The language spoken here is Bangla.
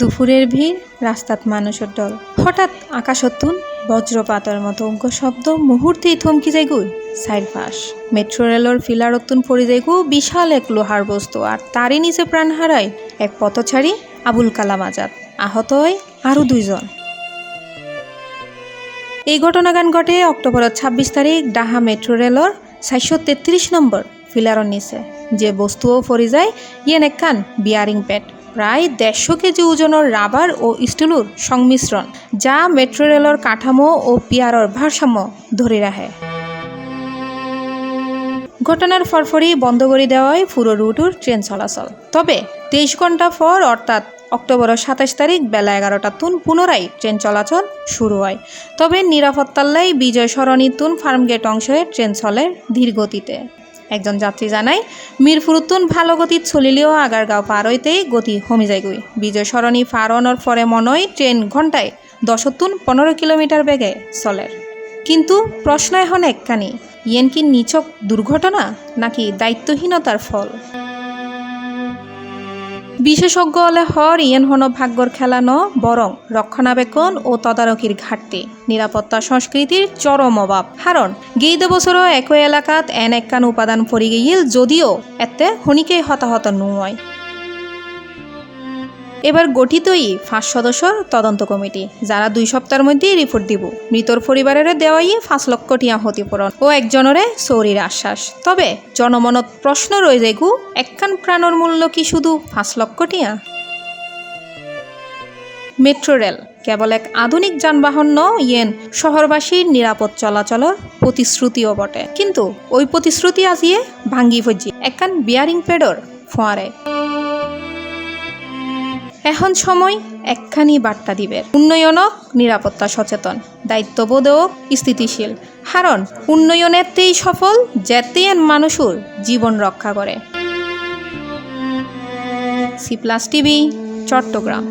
দুপুরের ভিড়, রাস্তাত মানুষের দল। হঠাৎ আকাশতুন বজ্রপাতের মতো অজ্ঞ শব্দ মুহূর্তেই থমকি যাইগুই চারপাশ। মেট্রো রেলর ফিলারতুন পড়ে যাইগু বিশাল এক লোহার বস্তু, আর তারই নিচে প্রাণ হারায় এক পথচারী আবুল কালাম আজাদ। আহত হয় আরও 2 জন। এই ঘটনাগান ঘটে অক্টোবরের 26 তারিখ ডাহা মেট্রো রেলর 433 নম্বর ফিলারর নিচে। যে বস্তুও পড়ে যায় ইয়েন একখান বিয়ারিং প্যাড, প্রায় 150 কেজি ওজনের রাবার ও স্টিলের সংমিশ্রণ, যা মেট্রো রেলর কাঠামো ও পিয়ারর ভারসাম্য ধরে রাখে। ঘটনার ফরফরই বন্ধ করে দেওয়া হয় পুরো রুটের ট্রেন চলাচল। তবে 23 ঘন্টা পর অর্থাৎ অক্টোবরের 27 তারিখ বেলা 11টা তুন পুনরায় ট্রেন চলাচল শুরু হয়। তবে নিরাপত্তাল্লাই বিজয় সরণি তুন ফার্মগেট অংশে ট্রেন চলে ধীর গতিতে। একজন যাত্রী জানায়, মিরপুরতুন ভালো গতিত চলিলেও আগারগাঁও পার হইতেই গতি কমে যায়গুই। বিজয় সরণি পার হওয়ার পরে মনে হয় ট্রেন ঘন্টায় 10-15 কিলোমিটার বেগে চলে। কিন্তু প্রশ্ন এখন একখানি, ইয়েন কি নিছক দুর্ঘটনা নাকি দায়িত্বহীনতার ফল? বিশেষজ্ঞ হলে ইয়েন হন ভাগ্যর খেলানো, বরং রক্ষণাবেক্ষণ ও তদারকির ঘাটতি, নিরাপত্তা সংস্কৃতির চরম অভাব। কারণ 2 বছরও একই এলাকাত একখান উপাদান পড়ে গিয়েছিল, যদিও এতে হনিকেই হতাহত নয়। এবার গঠিতই 5 সদস্যর তদন্ত কমিটি, যারা 2 সপ্তাহের মধ্যে রিপোর্ট দিব। মৃতর পরিবারের দেওয়াই 5 লক্ষ টিয়া ক্ষতিপূরণ ও একজনের চৌরির আশ্বাস। তবে জনমনত প্রশ্ন রয়ে যায়, একখান প্রাণর মূল্য কি শুধু 5 লক্ষ টিয়া? মেট্রো রেল কেবল এক আধুনিক যানবাহন ইয়েন শহরবাসীর নিরাপদ চলাচলের প্রতিশ্রুতিও বটে। কিন্তু ওই প্রতিশ্রুতি আজিয়ে ভাঙ্গি ফজি একখান বিয়ারিং প্যাডর ফোয়ারে। এখন সময় একখানি বার্তা দিবে, উন্নয়নক নিরাপত্তা সচেতন, দায়িত্ববোধক স্থিতিশীল। কারণ উন্নয়নেরতেই সফল যেতেই মানুষের জীবন রক্ষা করে। C+ TV, Chittagong.